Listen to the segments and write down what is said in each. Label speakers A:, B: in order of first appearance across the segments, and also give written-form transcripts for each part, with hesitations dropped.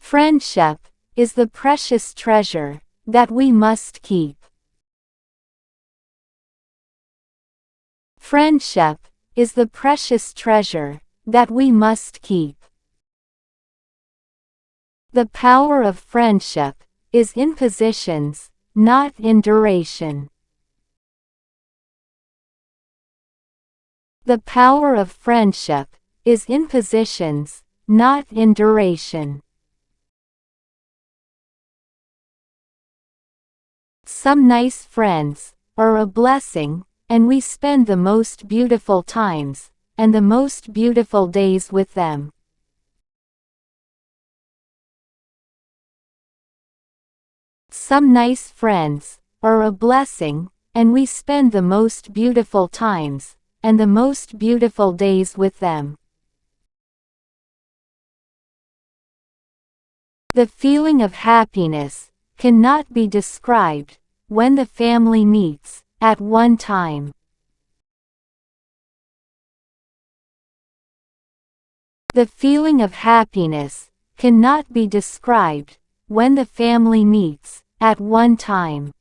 A: Friendship is the precious treasure that we must keep. Friendship is the precious treasure that we must keep. The power of friendship is in positions, not in duration. The power of friendship is in positions, not in duration. Some nice friends are a blessing, and we spend the most beautiful times and the most beautiful days with them. Some nice friends are a blessing, and we spend the most beautiful times and the most beautiful days with them. The feeling of happiness cannot be described when the family meets at one time. The feeling of happiness cannot be described when the family meets at one time.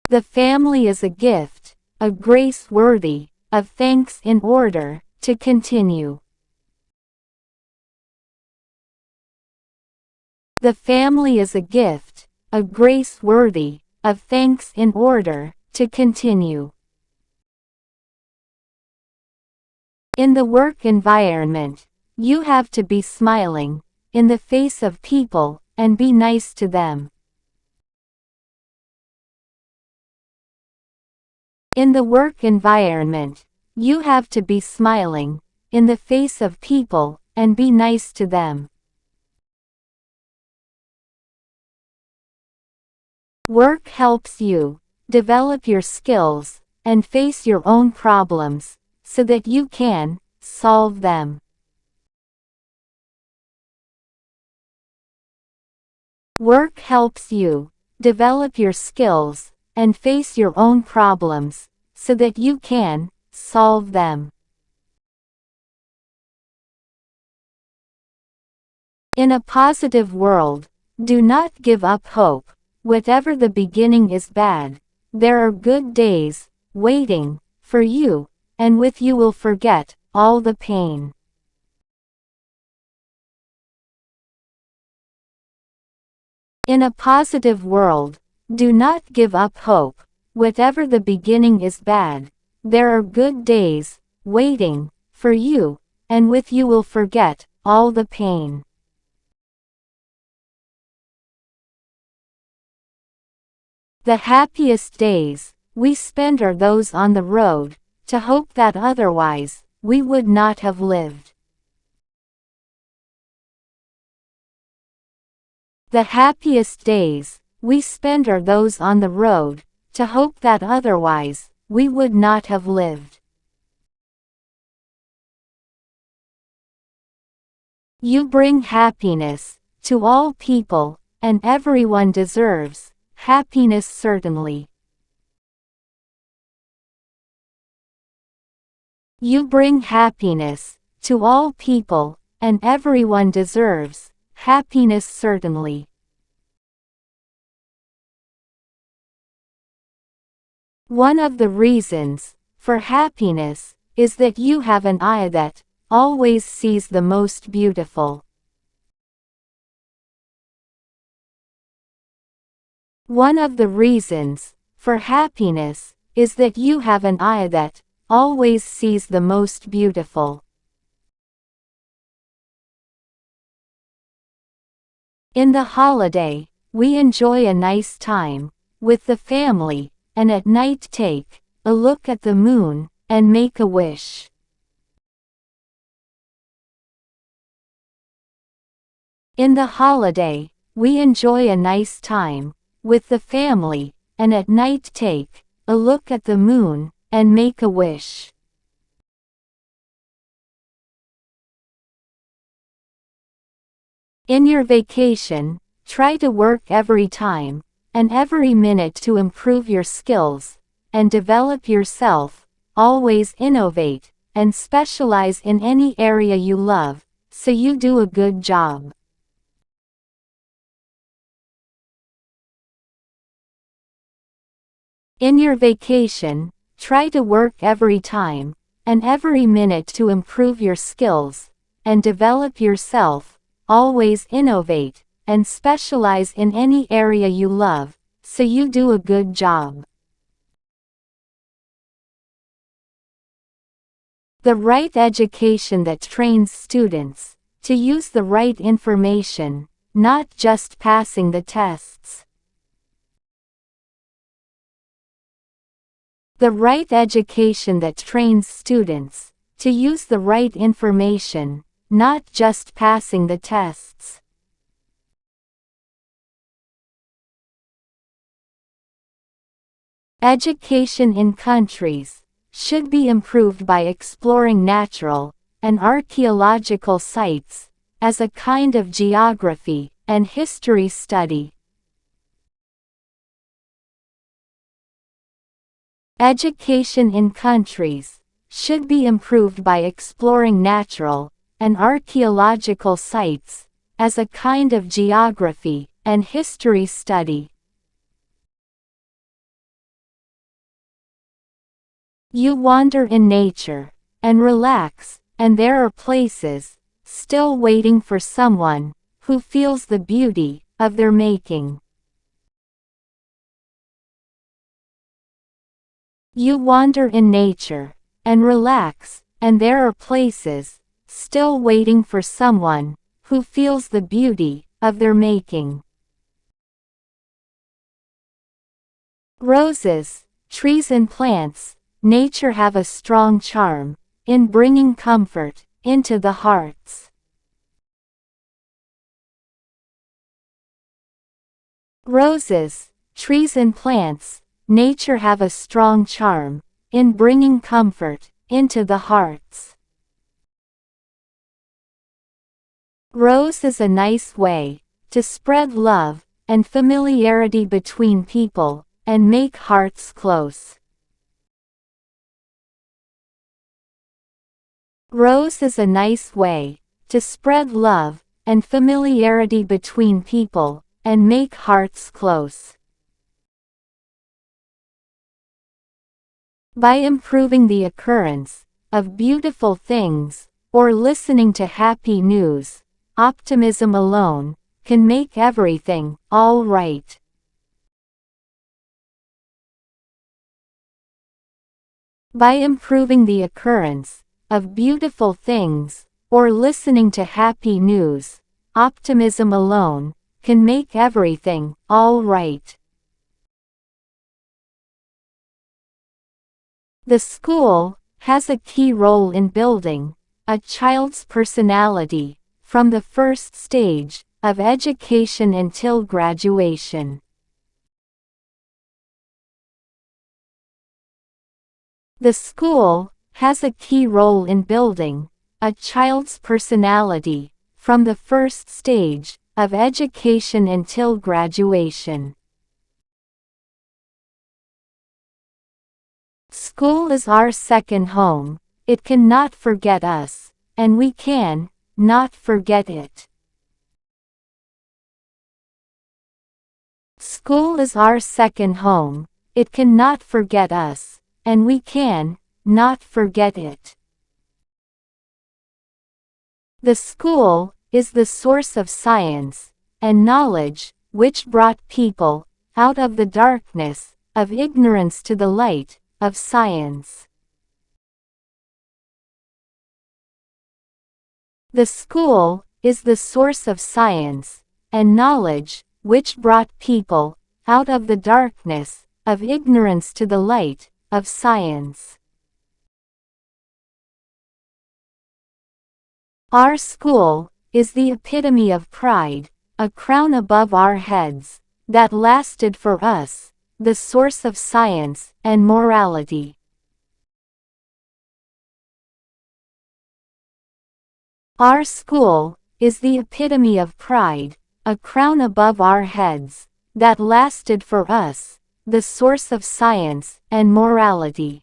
A: The family is a gift, a grace worthy of thanks in order to continue. The family is a gift, a grace worthy of thanks in order to continue. In the work environment, you have to be smiling in the face of people and be nice to them. In the work environment, you have to be smiling in the face of people and be nice to them. Work helps you develop your skills and face your own problems so that you can solve them. Work helps you develop your skills and face your own problems so that you can solve them. In a positive world, do not give up hope. Whatever the beginning is bad, there are good days waiting for you, and with you will forget all the pain. In a positive world, do not give up hope. Whatever the beginning is bad, there are good days waiting for you, and with you will forget all the pain. The happiest days we spend are those on the road to hope that otherwise we would not have lived. The happiest days we spend are those on the road to hope that otherwise we would not have lived. You bring happiness to all people, and everyone deserves happiness certainly. You bring happiness to all people, and everyone deserves happiness certainly. One of the reasons for happiness is that you have an eye that always sees the most beautiful. One of the reasons for happiness is that you have an eye that always sees the most beautiful. In the holiday, we enjoy a nice time with the family, and at night take a look at the moon and make a wish. In the holiday, we enjoy a nice time with the family, and at night take a look at the moon and make a wish. In your vacation, try to work every time and every minute to improve your skills and develop yourself. Always innovate and specialize in any area you love, so you do a good job. In your vacation, try to work every time and every minute to improve your skills and develop yourself. Always innovate and specialize in any area you love, so you do a good job. The right education that trains students to use the right information, not just passing the tests. The right education that trains students to use the right information, not just passing the tests. Education in countries should be improved by exploring natural and archaeological sites as a kind of geography and history study. Education in countries should be improved by exploring natural and archaeological sites as a kind of geography and history study. You wander in nature and relax, and there are places still waiting for someone who feels the beauty of their making. You wander in nature and relax, and there are places still waiting for someone who feels the beauty of their making. Roses, trees and plants, nature have a strong charm in bringing comfort into the hearts. Roses, trees and plants, nature have a strong charm in bringing comfort into the hearts. Rose is a nice way to spread love and familiarity between people and make hearts close. Rose is a nice way to spread love and familiarity between people and make hearts close. By improving the occurrence of beautiful things or listening to happy news, optimism alone can make everything all right. By improving the occurrence of beautiful things or listening to happy news, optimism alone can make everything all right. The school has a key role in building a child's personality from the first stage of education until graduation. The school has a key role in building a child's personality from the first stage of education until graduation. School is our second home. It cannot forget us, and we can not forget it. School is our second home. It cannot forget us, and we can not forget it. The school is the source of science and knowledge, which brought people out of the darkness of ignorance to the light of science. The school is the source of science and knowledge, which brought people out of the darkness of ignorance to the light of science. Our school is the epitome of pride, a crown above our heads, that lasted for us, the source of science and morality. Our school is the epitome of pride, a crown above our heads, that lasted for us, the source of science and morality.